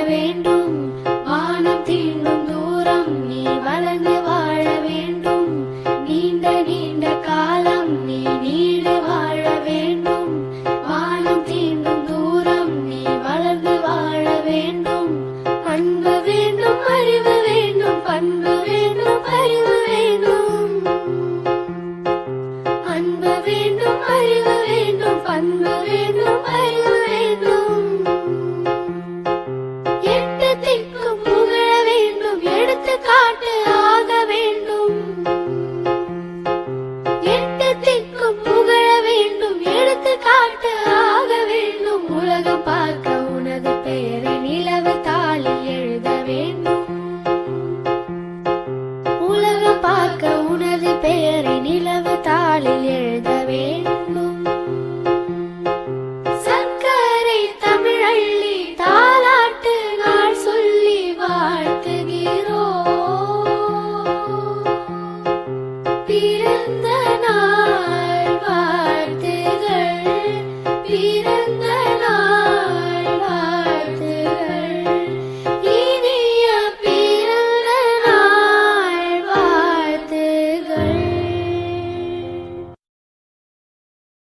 வேண்டும். வானம் தீண்டும் தூரம் நீ வளர்ந்து வாழ வேண்டும். நீண்ட நீண்ட காலம் நீ நீடு வாழ வேண்டும். வானம் தீண்டும் தூரம் நீ வளர்ந்து வாழ வேண்டும். அன்பு வேண்டும், அறிவு வேண்டும், பண்பு வேண்டும், அறிவு வேண்டும். அன்பு வேண்டும், அறிவு வேண்டும், பண்பு வேண்டும், அறிவு வேண்டும். எட்டு திக்கும் புகழ வேண்டும், எடுத்துக்காட்டு ஆக வேண்டும். எட்டு திக்கும் புகழ வேண்டும், எடுத்துக்காட்டு ஆக வேண்டும். உலகம் பார்க்க உனது பெயரை நிலவு தாளில் எழுத வேண்டும். உலகம் பார்க்க உனது பெயரை நிலவு தாளில் எழுத வேண்டும். சர்க்கரை தமிழள்ளி தாலாட்டு நாள் சொல்லி வாழ்த்துகிறோம். பிறந்த நாள் வாழ்த்துகள்.